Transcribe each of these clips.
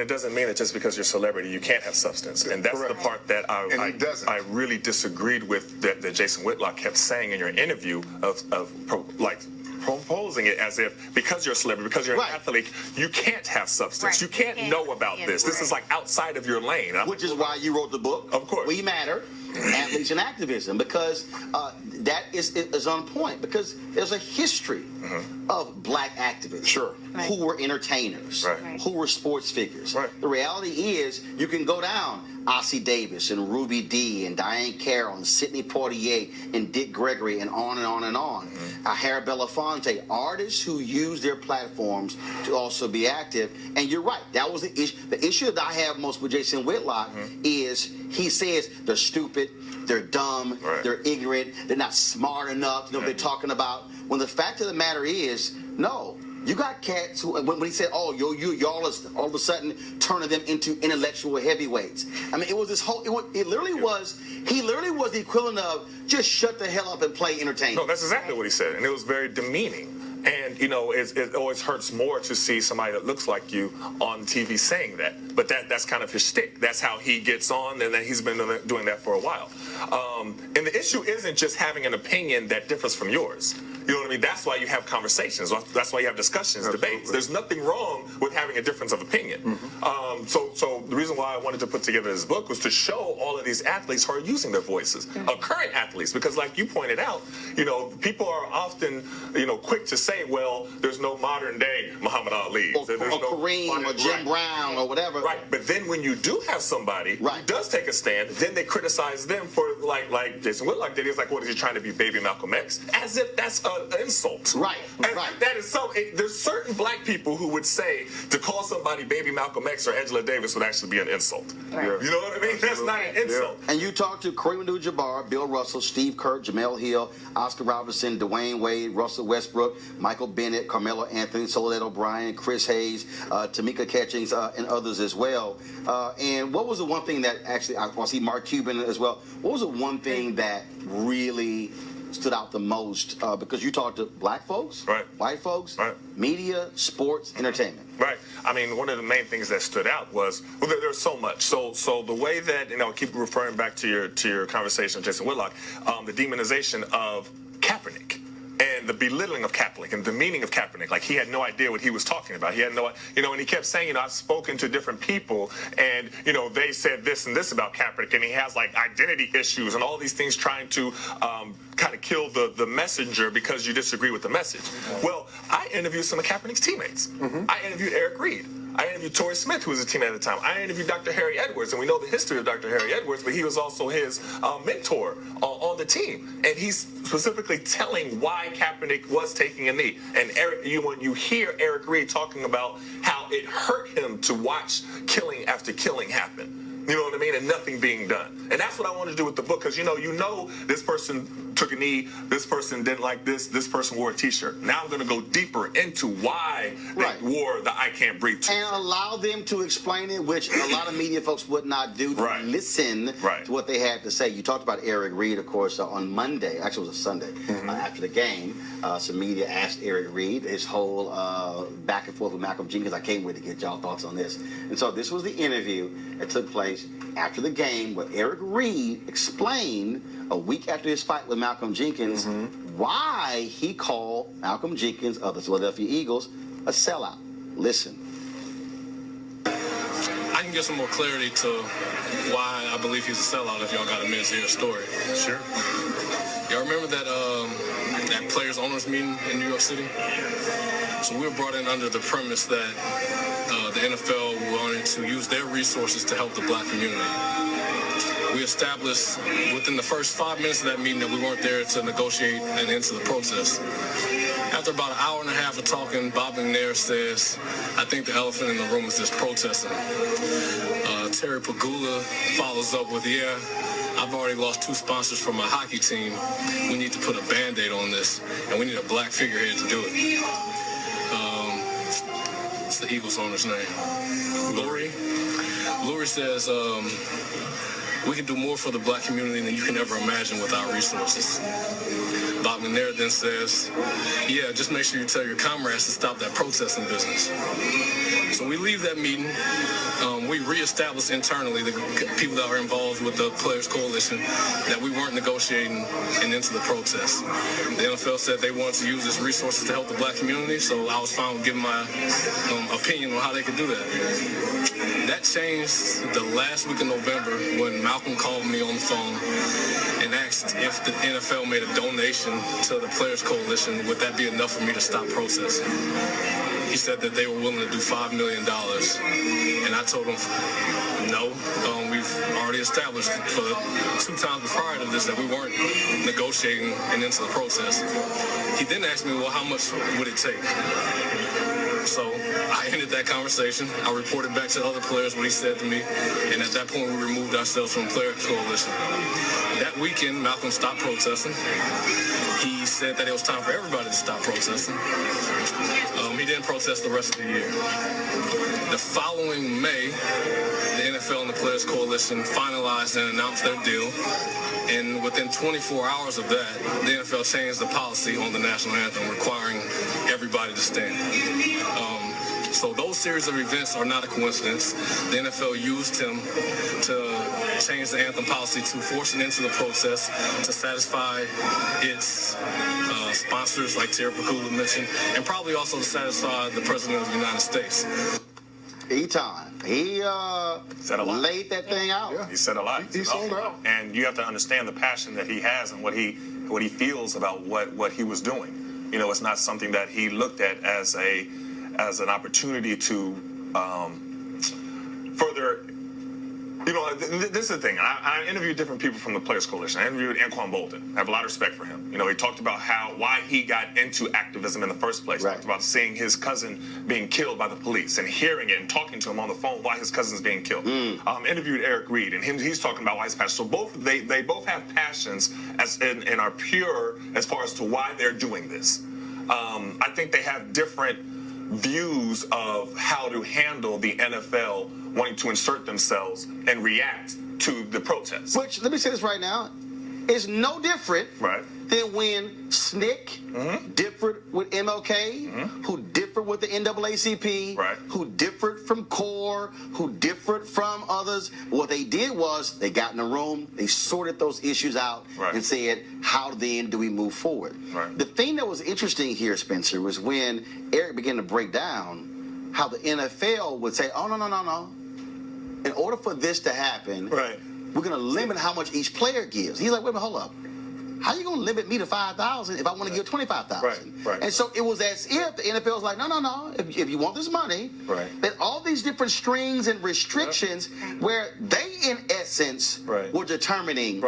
it doesn't mean that just because you're a celebrity you can't have substance. And that's the part that I really disagreed with that Jason Whitlock kept saying in your interview of proposing it as if because you're a celebrity, because you're an athlete, you can't have substance. You can't know about this. This is like outside of your lane. Which is why you wrote the book, of course, We Matter, Athletes and Activism, because that is on point, because there's a history of black activists who were entertainers, who were sports figures. The reality is you can go down Ossie Davis and Ruby Dee and Diane Carroll and Sidney Poitier and Dick Gregory and on and on and on. Harry Belafonte, artists who use their platforms to also be active. And you're right, that was the issue. The issue that I have most with Jason Whitlock is he says they're stupid, they're dumb, they're ignorant, they're not smart enough to know what they're talking about. When the fact of the matter is, no. You got cats who, when he said, "Oh, y'all is all of a sudden turning them into intellectual heavyweights." I mean, it was this whole. It literally was. He literally was the equivalent of just shut the hell up and play entertainment. No, that's exactly what he said, and it was very demeaning. And, you know, it always hurts more to see somebody that looks like you on TV saying that. But that's kind of his shtick. That's how he gets on, and then he's been doing that for a while. And the issue isn't just having an opinion that differs from yours. You know what I mean? That's why you have conversations. That's why you have discussions, debates. There's nothing wrong with having a difference of opinion. So the reason why I wanted to put together this book was to show all of these athletes who are using their voices, current athletes, because like you pointed out, you know, people are often, you know, quick to say, well, there's no modern day Muhammad Ali. Or Kareem or Jim Brown or whatever. Right, but then when you do have somebody who does take a stand, then they criticize them for, like Jason Whitlock did. He's like, what is he trying to be, baby Malcolm X? As if that's an insult. That is so. There's certain black people who would say to call somebody baby Malcolm X or Angela Davis would actually be an insult. You know what I mean? That's not an insult. And you talk to Kareem Abdul-Jabbar, Bill Russell, Steve Kerr, Jamel Hill, Oscar Robertson, Dwayne Wade, Russell Westbrook, Michael Bennett, Carmelo Anthony, Soledad O'Brien, Chris Hayes, Tamika Catchings, and others as well. And what was the one thing that actually, I see Mark Cuban as well, what was the one thing that really stood out the most? Because you talked to black folks, white folks, media, sports, entertainment. Right. I mean, one of the main things that stood out was, well, there's so much. So the way that, you know, I keep referring back to your conversation with Jason Whitlock, the demonization of Kaepernick. And the belittling of Kaepernick and the meaning of Kaepernick, like he had no idea what he was talking about. He had no, you know, and he kept saying, you know, I've spoken to different people, and you know, they said this and this about Kaepernick, and he has like identity issues and all these things, trying to kind of kill the messenger because you disagree with the message. Well, I interviewed some of Kaepernick's teammates. I interviewed Eric Reid. I interviewed Torrey Smith, who was a teammate at the time. I interviewed Dr. Harry Edwards, and we know the history of Dr. Harry Edwards, but he was also his mentor on the team. And he's specifically telling why Kaepernick was taking a knee. And when you hear Eric Reid talking about how it hurt him to watch killing after killing happen, you know what I mean, and nothing being done. And that's what I wanted to do with the book, because you know this person took a knee, this person didn't like this person wore a t-shirt. Now I'm going to go deeper into why they wore the I Can't Breathe t-shirt. And allow them to explain it, which a lot of media folks would not do, to listen to what they had to say. You talked about Eric Reid, of course, on Monday, actually it was a Sunday, after the game. Some media asked Eric Reid his whole back and forth with Malcolm Jenkins. I can't wait to get y'all thoughts on this. And so this was the interview that took place after the game, where Eric Reid explained a week after his fight with Malcolm Jenkins why he called Malcolm Jenkins of the Philadelphia Eagles a sellout. Listen. I can get some more clarity to why I believe he's a sellout if y'all got a minute to hear a story. Sure. Y'all remember that players' owners meeting in New York City? So we were brought in under the premise that the NFL wanted to use their resources to help the black community. We established within the first 5 minutes of that meeting that we weren't there to negotiate an end to the protest. After about an hour and a half of talking, Bob McNair says, I think the elephant in the room is this protesting. Terry Pagula follows up with, yeah, I've already lost 2 sponsors from my hockey team. We need to put a Band-Aid on this, and we need a black figurehead to do it. It's the Eagles owner's name. Lori says, we can do more for the black community than you can ever imagine with our resources. Bob McNair then says, yeah, just make sure you tell your comrades to stop that protesting business. So we leave that meeting. We reestablish internally the people that are involved with the Players Coalition that we weren't negotiating and into the protest. The NFL said they wanted to use its resources to help the black community, so I was fine with giving my opinion on how they could do that. That changed the last week of November when Malcolm called me on the phone and asked if the NFL made a donation to the Players Coalition, would that be enough for me to stop protesting? He said that they were willing to do $5 million. And I told him, no, we've already established for the 2 times prior to this that we weren't negotiating and into the process. He then asked me, well, how much would it take? So I ended that conversation. I reported back to the other players what he said to me. And at that point, we removed ourselves from the Players Coalition. That weekend, Malcolm stopped protesting. He said that it was time for everybody to stop protesting. He didn't protest the rest of the year. The following May, the NFL and the Players Coalition finalized and announced their deal. And within 24 hours of that, the NFL changed the policy on the national anthem, requiring everybody to stand. So those series of events are not a coincidence. The NFL used him to change the anthem policy to force it into the process to satisfy its sponsors, like Terry Pagula mentioned, and probably also to satisfy the President of the United States. Etan, he said a lot. Laid that thing out. Yeah. He said a lot. He sold out. And you have to understand the passion that he has and what he feels about what he was doing. You know, it's not something that he looked at as an opportunity to further. You know, this is the thing. I interviewed different people from the Players Coalition. I interviewed Anquan Bolden. I have a lot of respect for him. You know, he talked about why he got into activism in the first place. Right. He talked about seeing his cousin being killed by the police and hearing it and talking to him on the phone why his cousin's being killed. Interviewed Eric Reid, and he's talking about why he's passionate. So they both have passions and are pure as far as to why they're doing this. I think they have different views of how to handle the NFL wanting to insert themselves and react to the protests. Which, let me say this right now, is no different than when SNCC differed with MLK, who differed with the NAACP, who differed from CORE, who differed from others. What they did was they got in a room, they sorted those issues out and said, how then do we move forward? The thing that was interesting here, Spencer, was when Eric began to break down how the NFL would say, oh, no. In order for this to happen, we're going to limit how much each player gives. He's like, wait a minute, hold up. How are you going to limit me to $5,000 if I want to give $25,000? And so it was as if the NFL was like, no. If you want this money, that all these different strings and restrictions where they, in essence, were determining.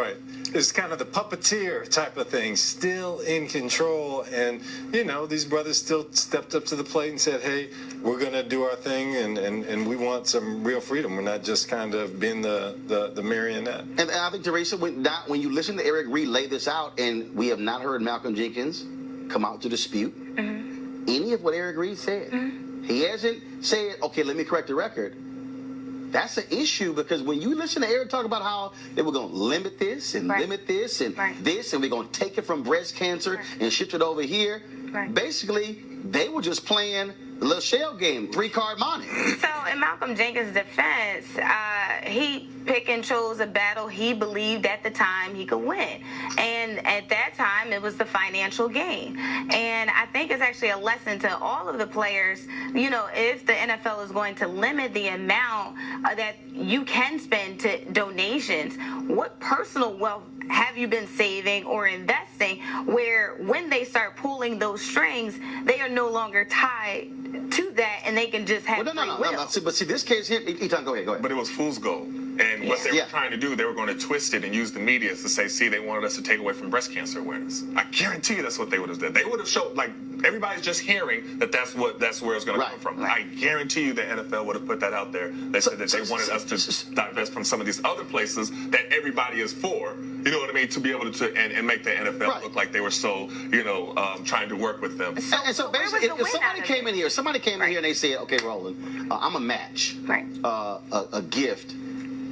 It's kind of the puppeteer type of thing, still in control. And, you know, these brothers still stepped up to the plate and said, hey, we're going to do our thing and we want some real freedom. We're not just kind of being the marionette. And I think, Teresa, when you listen to Eric Reid lay this out, and we have not heard Malcolm Jenkins come out to dispute any of what Eric Reid said. He hasn't said, okay, let me correct the record. That's an issue, because when you listen to Eric talk about how they were going to limit this and limit this and this, and we're going to take it from breast cancer and shift it over here, basically they were just playing the little shell game, 3-card money. So in Malcolm Jenkins' defense, he picked and chose a battle he believed at the time he could win. And at that time, it was the financial gain. And I think it's actually a lesson to all of the players, you know, if the NFL is going to limit the amount that you can spend to donations, what personal wealth have you been saving or investing where when they start pulling those strings, they are no longer tied to that and they can just have no. But see, this case here, Etan, go ahead. But it was fool's gold. And what they were trying to do, they were going to twist it and use the media to say, see, they wanted us to take away from breast cancer awareness. I guarantee you that's what they would have done. They would have showed, like, everybody's just hearing that that's where it's going to come from. I guarantee you the NFL would have put that out there. They said that they wanted us to divest from some of these other places that everybody is for, you know what I mean, to be able to and make the NFL look like they were so, you know, trying to work with them. And so basically, if somebody came in here and they said, okay, Roland, I'm a match, a gift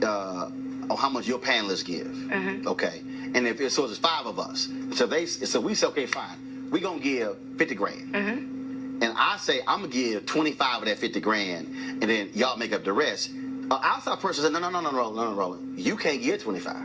on how much your panelists give. Okay, and if so, it's 5 of us. So we say, okay, fine, we're gonna give 50 grand. And I say I'm gonna give 25 of that 50 grand, and then y'all make up the rest. Outside person said, no, Roland, you can't give 25.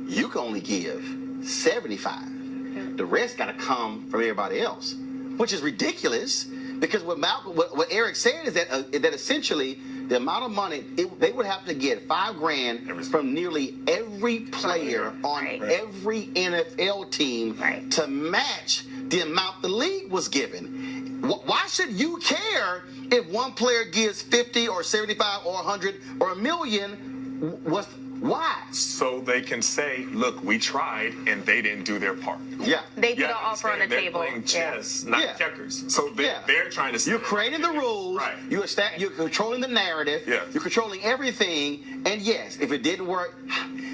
You can only give 75. The rest got to come from everybody else, which is ridiculous. Because what Eric said is that essentially the amount of money they would have to get $5 grand from nearly every player on every NFL team to match the amount the league was given. Why should you care if one player gives 50 or 75 or 100 or $1 million? Why? So they can say, look, we tried and they didn't do their part. Yeah. They put an offer on the table. They're playing chess, not checkers. So they're trying to say. You're creating the rules. Right. You're controlling the narrative. Yeah. You're controlling everything. And yes, if it didn't work,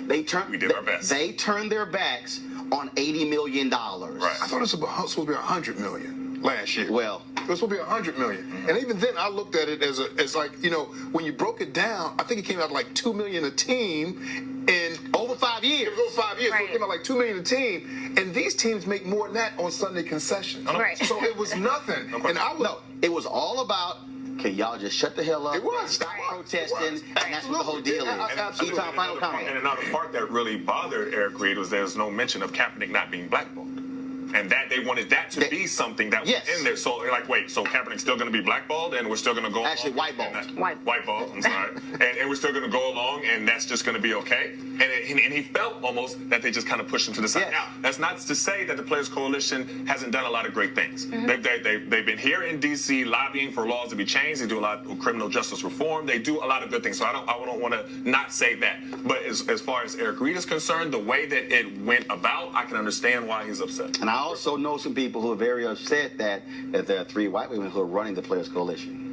we did our best. They turned their backs on $80 million. Right. I thought it was supposed to be $100 million last year. Well, it was supposed to be $100 million. And even then, I looked at it as like, when you broke it down, I think it came out like $2 million a team, and over 5 years. It was over 5 years. So it came out like $2 million a team, and these teams make more than that on Sunday concessions. Right. So it was nothing. And it was all about. Can y'all just shut the hell up? It was. Stop protesting, and that's what the whole deal is. Absolutely. Etan, final comment. And another part that really bothered Eric Reid was there was no mention of Kaepernick not being blackballed. And that they wanted that to be something that was in there. So they're like, wait, so Kaepernick's still going to be blackballed, and we're still going to go actually whiteballed. Whiteballed. I'm sorry. and we're still going to go along, and that's just going to be okay. And he felt almost that they just kind of pushed him to the side. Yes. Now, that's not to say that the Players Coalition hasn't done a lot of great things. They've been here in D.C. lobbying for laws to be changed. They do a lot of criminal justice reform. They do a lot of good things. So I don't want to not say that. But as far as Eric Reid is concerned, the way that it went about, I can understand why he's upset. And I also know some people who are very upset that there are 3 white women who are running the Players Coalition.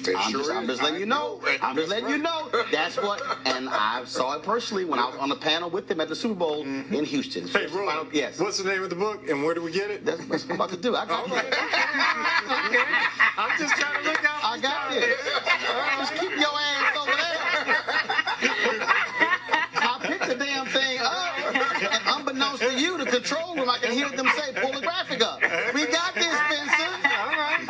I'm just letting you know. I'm just letting you know. That's what, and I saw it personally when I was on the panel with them at the Super Bowl in Houston. Hey, Roland, yes. What's the name of the book, and where do we get it? That's what I'm about to do. I got you. Okay. I'm just trying to look out. I got it. Just keep your ass over there. I picked the damn thing up, and unbeknownst to you, the control room, I can hear them say, pull the graphic up. We got this, Spencer. All right.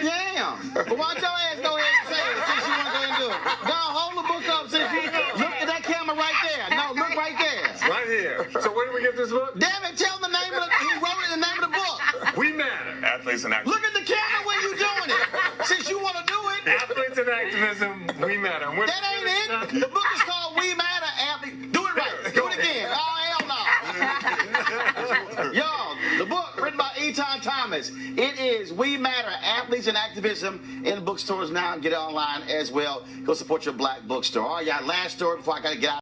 Damn. But why don't your ass go ahead and say it since you want to go ahead and do it? Go hold the book up since you look at that camera right there. No, look right there. Right here. So where do we get this book? Damn it, tell the name of the, he wrote it in the name of the book. We Matter. Athletes and Activism. Look at the camera when you doing it. Since you want to do it. Athletes and Activism, We Matter. That ain't it. The book is called We Matter, Athletes. Do it right. Do it again. Oh, hell no. Y'all, the book written by Etan Thomas. It is We Matter, Athletes and Activism in bookstores now. Get it online as well. Go support your black bookstore. All right, y'all, last story before I got to get out.